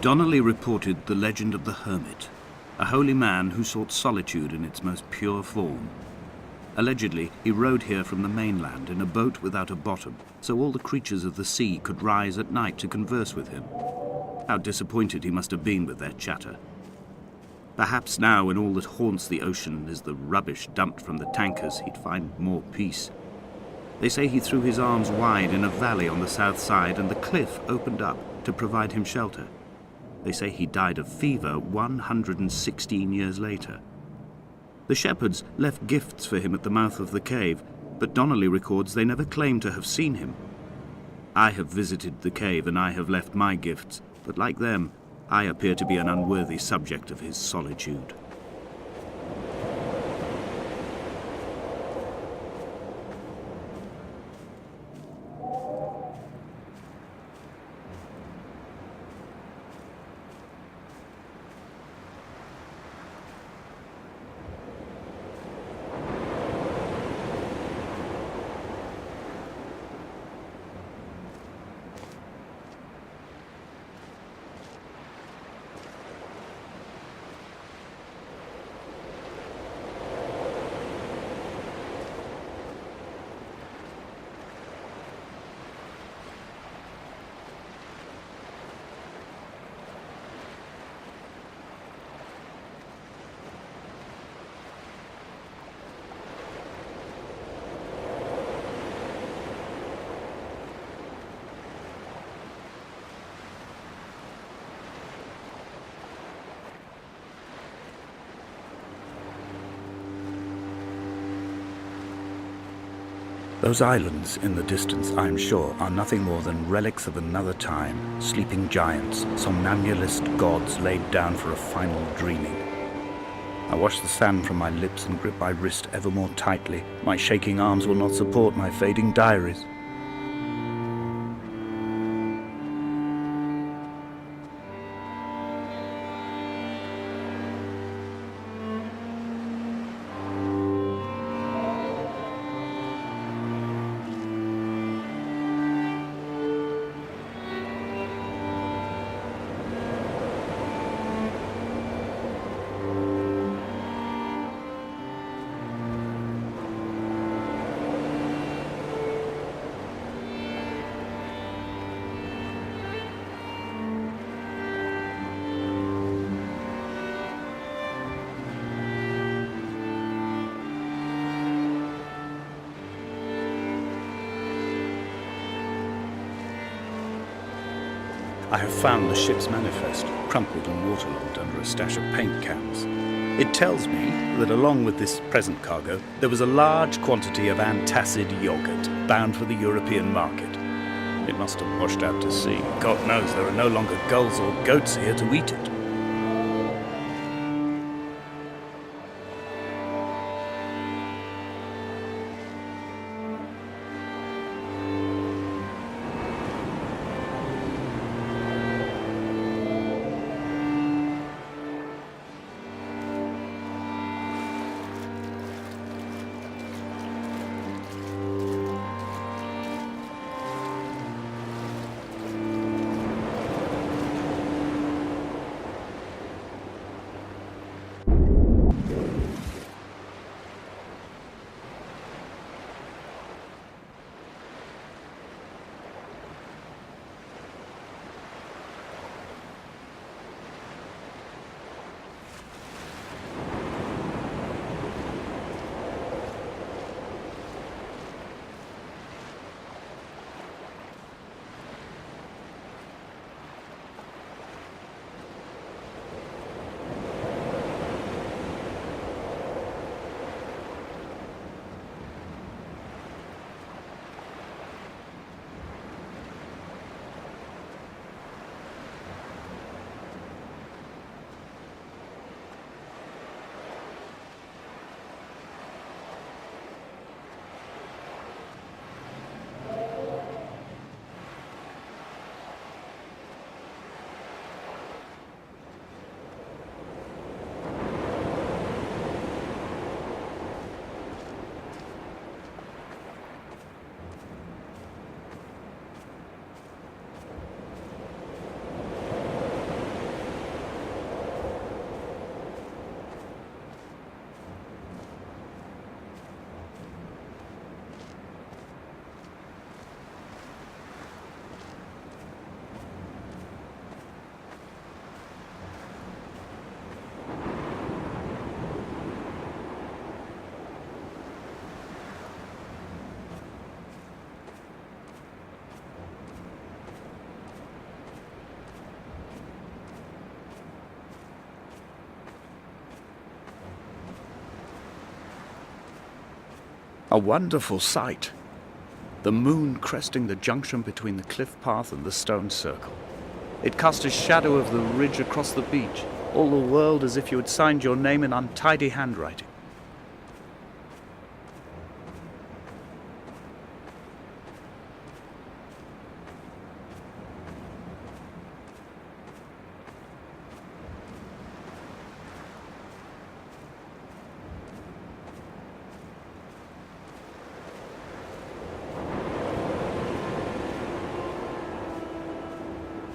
Donnelly reported the legend of the hermit, a holy man who sought solitude in its most pure form. Allegedly, he rode here from the mainland in a boat without a bottom, so all the creatures of the sea could rise at night to converse with him. How disappointed he must have been with their chatter. Perhaps now, when all that haunts the ocean is the rubbish dumped from the tankers, he'd find more peace. They say he threw his arms wide in a valley on the south side, and the cliff opened up to provide him shelter. They say he died of fever 116 years later. The shepherds left gifts for him at the mouth of the cave, but Donnelly records they never claimed to have seen him. I have visited the cave and I have left my gifts, but like them, I appear to be an unworthy subject of his solitude. Those islands in the distance, I am sure, are nothing more than relics of another time, sleeping giants, somnambulist gods laid down for a final dreaming. I wash the sand from my lips and grip my wrist ever more tightly. My shaking arms will not support my fading diaries. I have found the ship's manifest, crumpled and waterlogged under a stash of paint cans. It tells me that along with this present cargo, there was a large quantity of antacid yogurt bound for the European market. It must have washed out to sea. God knows there are no longer gulls or goats here to eat it. A wonderful sight. The moon cresting the junction between the cliff path and the stone circle. It cast a shadow of the ridge across the beach, all the world as if you had signed your name in untidy handwriting.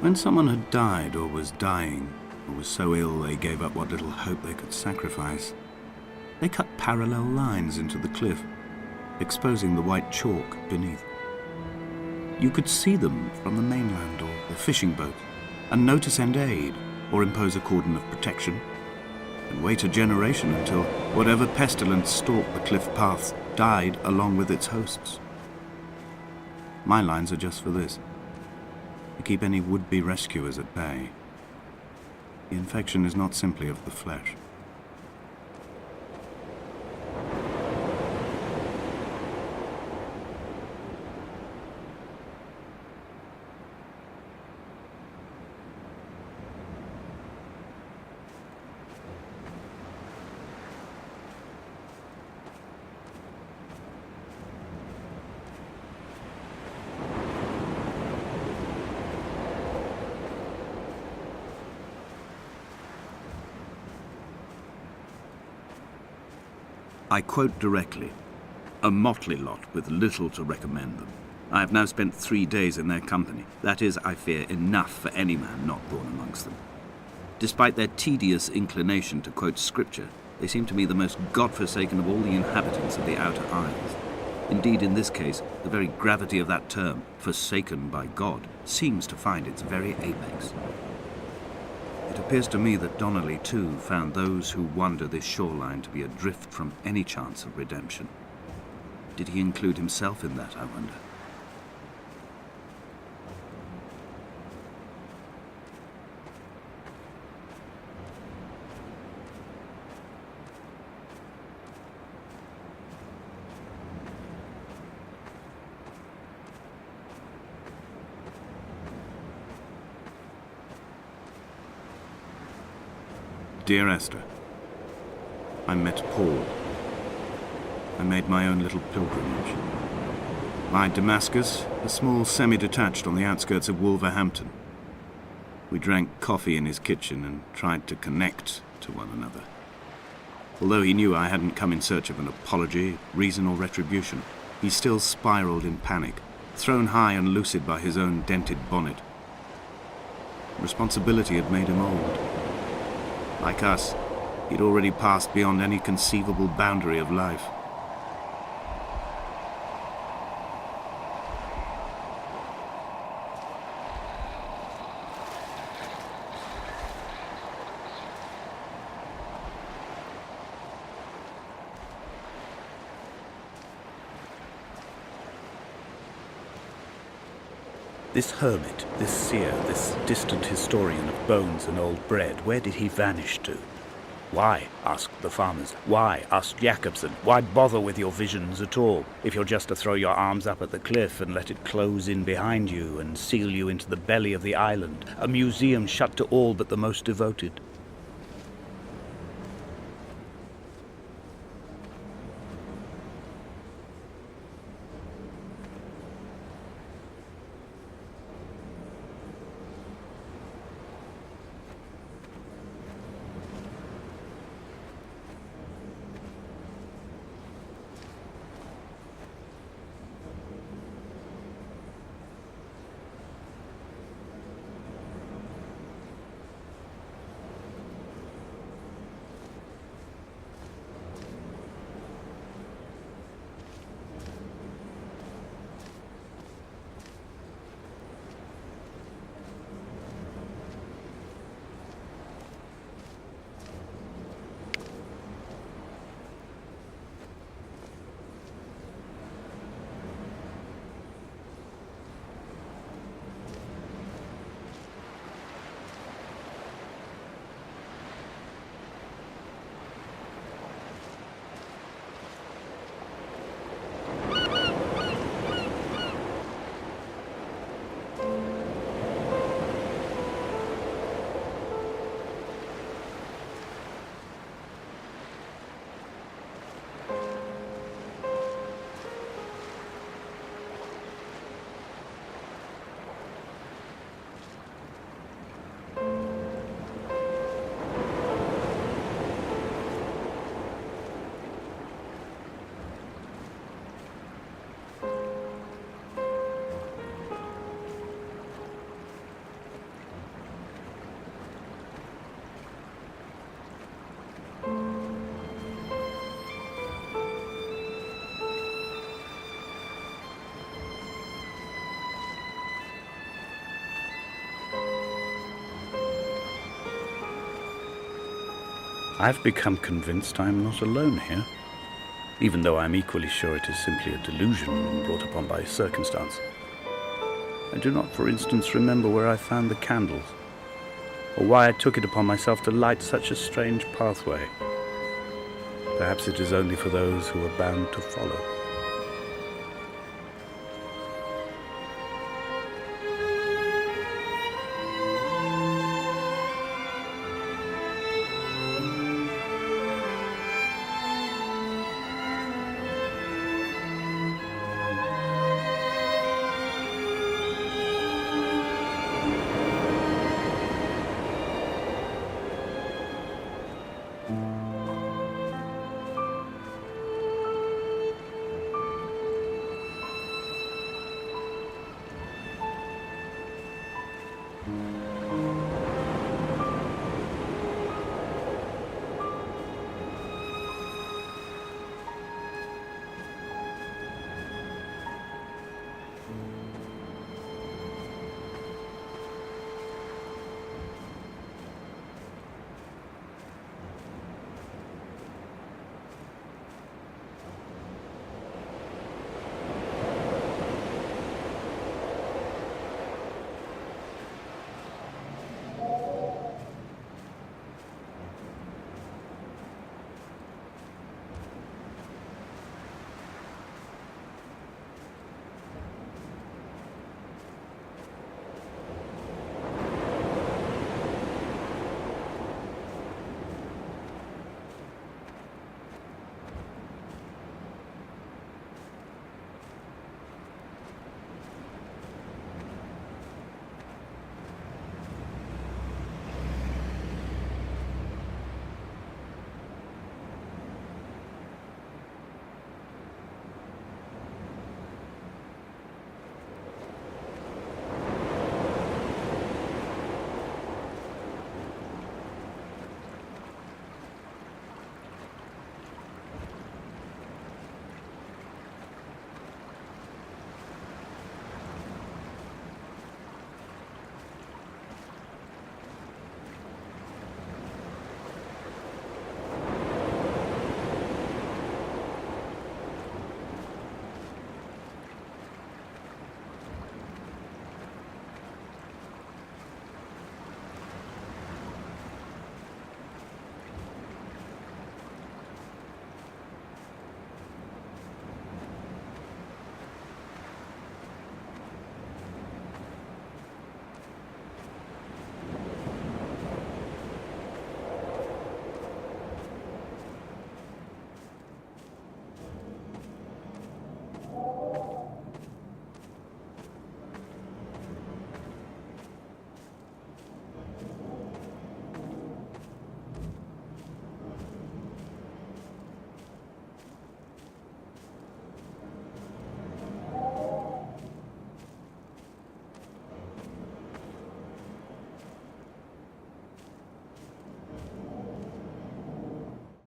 When someone had died or was dying, or was so ill they gave up what little hope they could sacrifice, they cut parallel lines into the cliff, exposing the white chalk beneath. You could see them from the mainland or the fishing boat, and know to send aid or impose a cordon of protection, and wait a generation until whatever pestilence stalked the cliff paths died along with its hosts. My lines are just for this, to keep any would-be rescuers at bay. The infection is not simply of the flesh. I quote directly, "A motley lot with little to recommend them. I have now spent 3 days in their company. That is, I fear, enough for any man not born amongst them. Despite their tedious inclination to quote scripture, they seem to me the most God-forsaken of all the inhabitants of the outer isles. Indeed, in this case, the very gravity of that term, forsaken by God, seems to find its very apex. It appears to me that Donnelly, too, found those who wander this shoreline to be adrift from any chance of redemption. Did he include himself in that, I wonder? Dear Esther, I met Paul. I made my own little pilgrimage. My Damascus, a small semi-detached on the outskirts of Wolverhampton. We drank coffee in his kitchen and tried to connect to one another. Although he knew I hadn't come in search of an apology, reason or retribution, he still spiraled in panic, thrown high and lucid by his own dented bonnet. Responsibility had made him old. Like us, he'd already passed beyond any conceivable boundary of life. This hermit, this seer, this distant historian of bones and old bread, where did he vanish to? Why, asked the farmers. Why, asked Jacobson. Why bother with your visions at all, if you're just to throw your arms up at the cliff and let it close in behind you and seal you into the belly of the island, a museum shut to all but the most devoted? I've become convinced I am not alone here, even though I'm equally sure it is simply a delusion brought upon by circumstance. I do not, for instance, remember where I found the candles, or why I took it upon myself to light such a strange pathway. Perhaps it is only for those who are bound to follow.